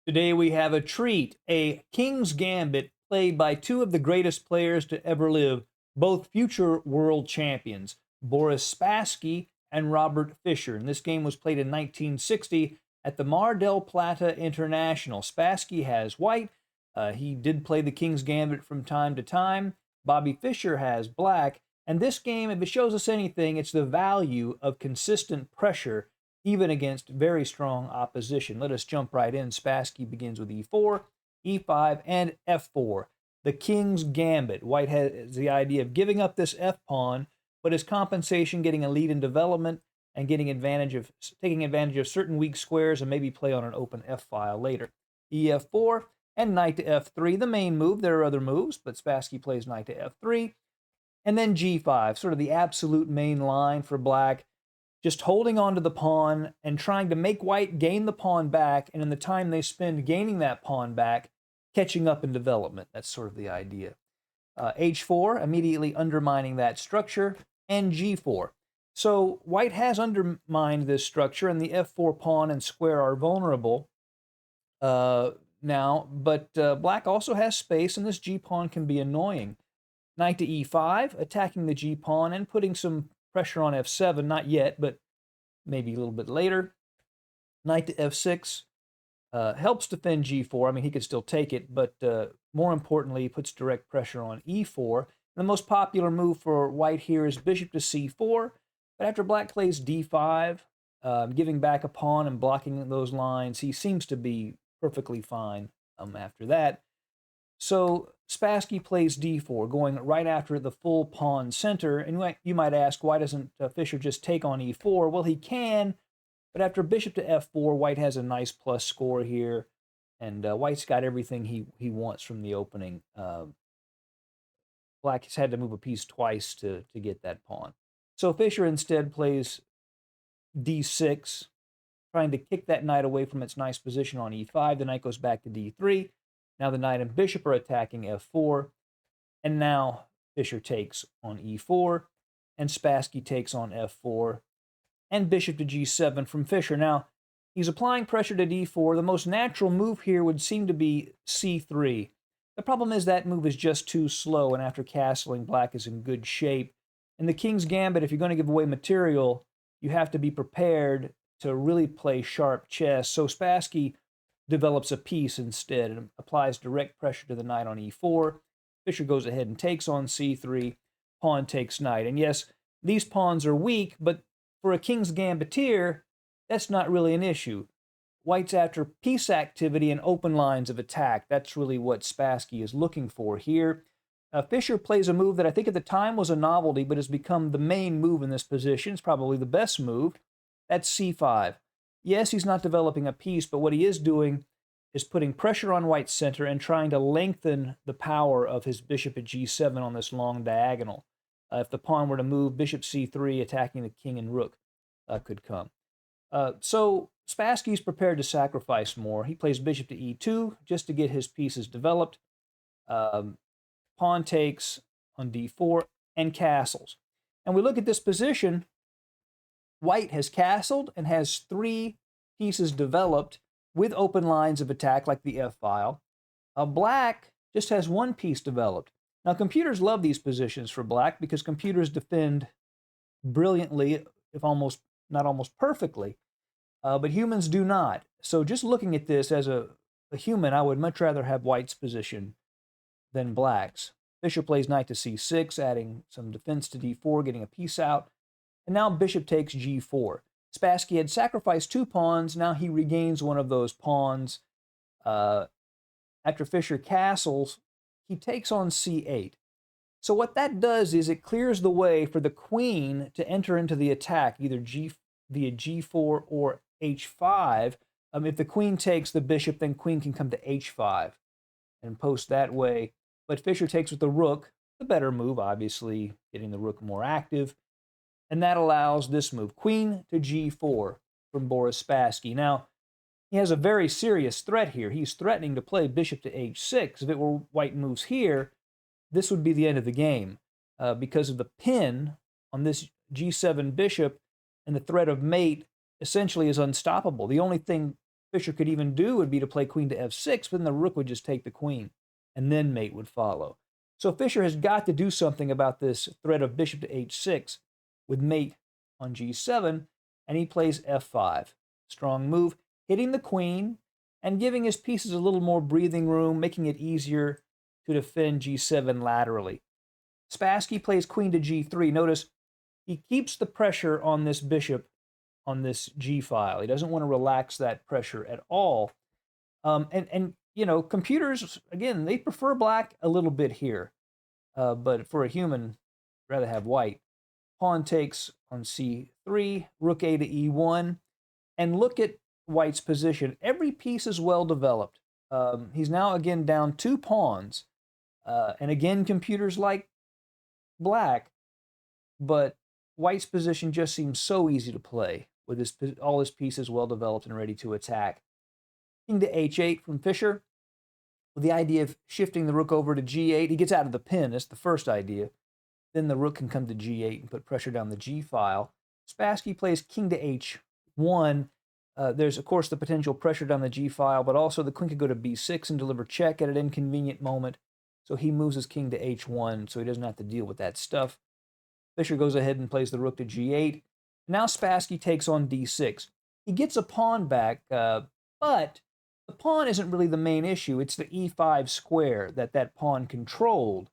Today we have a treat, a King's Gambit played by two of the greatest players to ever live, both future world champions, Boris Spassky and Robert Fischer. And this game was played in 1960 at the Mar del Plata International. Spassky has white. He did play the King's Gambit from time to time. Bobby Fischer has black. And this game, if it shows us anything, it's the value of consistent pressure even against very strong opposition. Let us jump right in. Spassky begins with e4, e5, and f4. The King's Gambit. White has the idea of giving up this f-pawn, but as compensation, getting a lead in development and taking advantage of certain weak squares and maybe play on an open f-file later. ef4 and knight to f3, the main move. There are other moves, but Spassky plays knight to f3. And then g5, sort of the absolute main line for black. Just holding on to the pawn and trying to make white gain the pawn back, and in the time they spend gaining that pawn back, catching up in development. That's sort of the idea. h4, immediately undermining that structure, and g4. So white has undermined this structure, and the f4 pawn and square are vulnerable now, but black also has space, and this g-pawn can be annoying. Knight to e5, attacking the g-pawn and putting some pressure on f7, not yet, but maybe a little bit later. Knight to f6 helps defend g4. I mean, he could still take it, but more importantly, puts direct pressure on e4. The most popular move for white here is bishop to c4, but after black plays d5, giving back a pawn and blocking those lines, he seems to be perfectly fine after that. So Spassky plays d4, going right after the full pawn center. And you might ask, why doesn't Fischer just take on e4? Well, he can, but after bishop to f4, white has a nice plus score here, and white's got everything he wants from the opening. Black has had to move a piece twice to get that pawn. So Fischer instead plays d6, trying to kick that knight away from its nice position on e5. The knight goes back to d3. Now the knight and bishop are attacking f4, and now Fischer takes on e4, and Spassky takes on f4, and bishop to g7 from Fischer. Now, he's applying pressure to d4. The most natural move here would seem to be c3. The problem is that move is just too slow, and after castling, black is in good shape. In the King's Gambit, if you're going to give away material, you have to be prepared to really play sharp chess. So Spassky develops a piece instead and applies direct pressure to the knight on e4. Fischer goes ahead and takes on c3. Pawn takes knight. And yes, these pawns are weak, but for a King's Gambiteer, that's not really an issue. White's after piece activity and open lines of attack. That's really what Spassky is looking for here. Fischer plays a move that I think at the time was a novelty, but has become the main move in this position. It's probably the best move. That's c5. Yes, he's not developing a piece, but what he is doing is putting pressure on white's center and trying to lengthen the power of his bishop at g7 on this long diagonal. If the pawn were to move, bishop c3, attacking the king and rook could come. So Spassky's prepared to sacrifice more. He plays bishop to e2 just to get his pieces developed. Pawn takes on d4 and castles. And we look at this position. White has castled and has 3 pieces developed with open lines of attack like the f-file. Black just has 1 piece developed. Now, computers love these positions for black because computers defend brilliantly, if not almost perfectly, but humans do not. So just looking at this as a human, I would much rather have white's position than black's. Fischer plays knight to c6, adding some defense to d4, getting a piece out. And now bishop takes g4. Spassky had sacrificed 2 pawns. Now he regains one of those pawns. After Fischer castles, he takes on c8. So what that does is it clears the way for the queen to enter into the attack, either via g4 or h5. If the queen takes the bishop, then queen can come to h5 and post that way. But Fischer takes with the rook, the better move, obviously, getting the rook more active. And that allows this move, queen to g4 from Boris Spassky. Now, he has a very serious threat here. He's threatening to play bishop to h6. If it were white moves here, this would be the end of the game because of the pin on this g7 bishop, and the threat of mate essentially is unstoppable. The only thing Fischer could even do would be to play queen to f6, but then the rook would just take the queen, and then mate would follow. So Fischer has got to do something about this threat of bishop to h6 with mate on g7, and he plays f5. Strong move, hitting the queen and giving his pieces a little more breathing room, making it easier to defend g7 laterally. Spassky plays queen to g3. Notice he keeps the pressure on this bishop on this G file. He doesn't want to relax that pressure at all. And you know, computers, again, they prefer black a little bit here. But for a human, rather have white. Pawn takes on C3, rook A to E1. And look at white's position. Every piece is well developed. He's now, again, down 2 pawns. And again, computers like black. But white's position just seems so easy to play with all his pieces well developed and ready to attack. King to h8 from Fischer, with the idea of shifting the rook over to g8. He gets out of the pin. That's the first idea. Then the rook can come to g8 and put pressure down the g file. Spassky plays king to h1. There's, of course, the potential pressure down the g file, but also the queen could go to b6 and deliver check at an inconvenient moment. So he moves his king to h1 so he doesn't have to deal with that stuff. Fischer goes ahead and plays the rook to g8. Now Spassky takes on d6. He gets a pawn back, but the pawn isn't really the main issue. It's the e5 square that pawn controlled.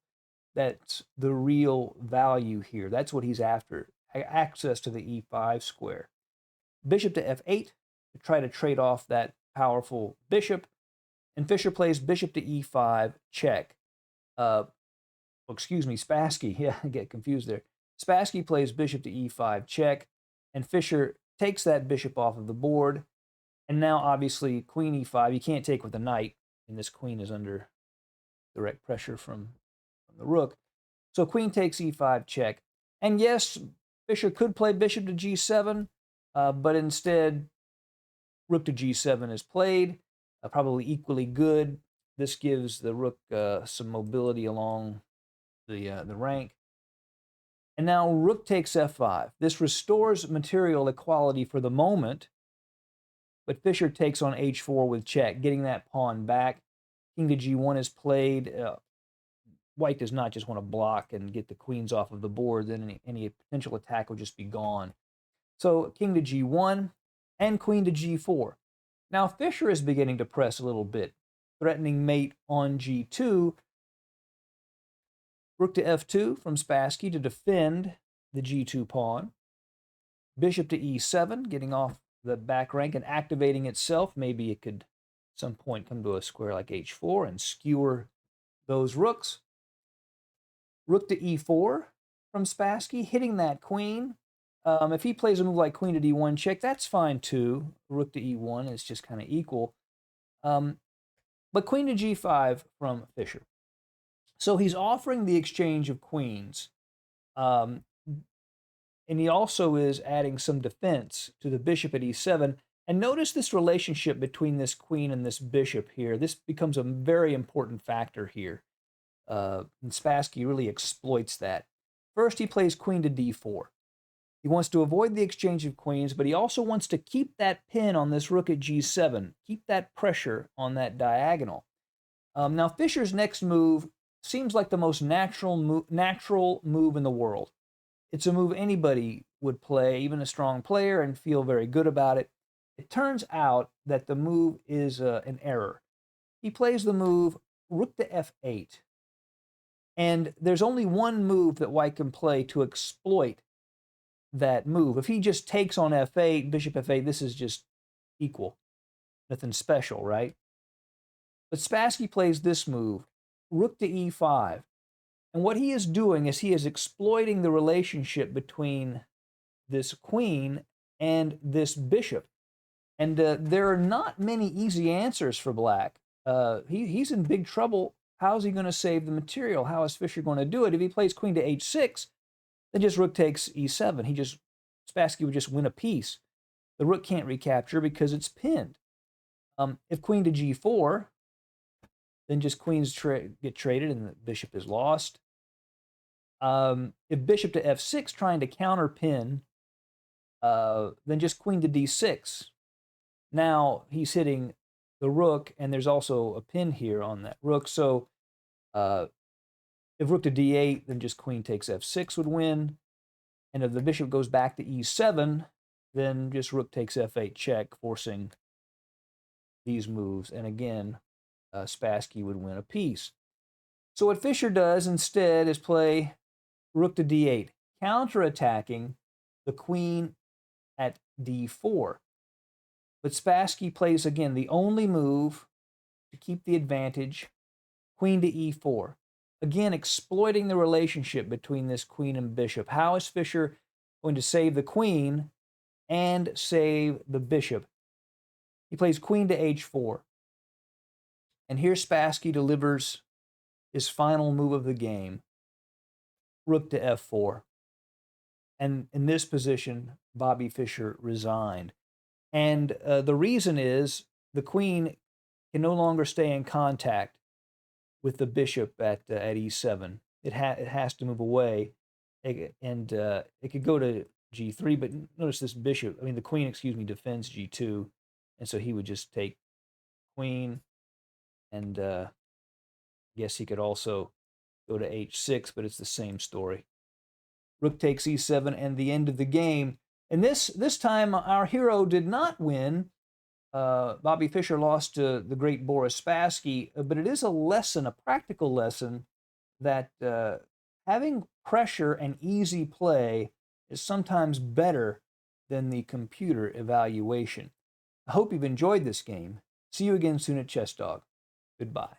That's the real value here. That's what he's after, access to the e5 square. Bishop to f8 to try to trade off that powerful bishop. And Fischer plays bishop to e5, check. Excuse me, Spassky. Yeah, I get confused there. Spassky plays bishop to e5, check. And Fischer takes that bishop off of the board. And now, obviously, queen e5. You can't take with the knight, and this queen is under direct pressure from the rook. So queen takes e5, check. And yes, Fischer could play bishop to g7, but instead, rook to g7 is played, probably equally good. This gives the rook some mobility along the rank. And now rook takes f5. This restores material equality for the moment, but Fischer takes on h4 with check, getting that pawn back. King to g1 is played. White does not just want to block and get the queens off of the board, then any potential attack will just be gone. So king to g1 and queen to g4. Now Fischer is beginning to press a little bit, threatening mate on g2. Rook to f2 from Spassky to defend the g2 pawn. Bishop to e7, getting off the back rank and activating itself. Maybe it could at some point come to a square like h4 and skewer those rooks. Rook to e4 from Spassky, hitting that queen. If he plays a move like queen to d1 check, that's fine too. Rook to e1 is just kind of equal. But queen to g5 from Fischer. So he's offering the exchange of queens. And he also is adding some defense to the bishop at e7. And notice this relationship between this queen and this bishop here. This becomes a very important factor here. And Spassky really exploits that. First, he plays queen to d4. He wants to avoid the exchange of queens, but he also wants to keep that pin on this rook at g7, keep that pressure on that diagonal. Now, Fischer's next move seems like the most natural move in the world. It's a move anybody would play, even a strong player, and feel very good about it. It turns out that the move is an error. He plays the move rook to f8. And there's only one move that white can play to exploit that move. If he just takes on f8, bishop f8, this is just equal. Nothing special, right? But Spassky plays this move, rook to e5. And what he is doing is he is exploiting the relationship between this queen and this bishop. And there are not many easy answers for black. He's in big trouble. How's he going to save the material? How is Fischer going to do it? If he plays queen to h6, then just rook takes e7. Spassky would just win a piece. The rook can't recapture because it's pinned. If queen to g4, then just queens get traded and the bishop is lost. If bishop to f6 trying to counter pin, then just queen to d6. Now he's hitting the rook, and there's also a pin here on that rook. So if rook to d8, then just queen takes f6 would win. And if the bishop goes back to e7, then just rook takes f8 check, forcing these moves. And again, Spassky would win a piece. So what Fischer does instead is play rook to d8, counterattacking the queen at d4. But Spassky plays, again, the only move to keep the advantage, queen to e4. Again, exploiting the relationship between this queen and bishop. How is Fischer going to save the queen and save the bishop? He plays queen to h4. And here Spassky delivers his final move of the game, rook to f4. And in this position, Bobby Fischer resigned. And the reason is the queen can no longer stay in contact with the bishop at e7. It has to move away, and it could go to g3. But notice this bishop, I mean the queen, excuse me, defends g2, and so he would just take queen, and I guess he could also go to h6, but it's the same story. Rook takes e7, and the end of the game. And this time, our hero did not win. Bobby Fischer lost to the great Boris Spassky, but it is a lesson, a practical lesson, that having pressure and easy play is sometimes better than the computer evaluation. I hope you've enjoyed this game. See you again soon at Chess Dog. Goodbye.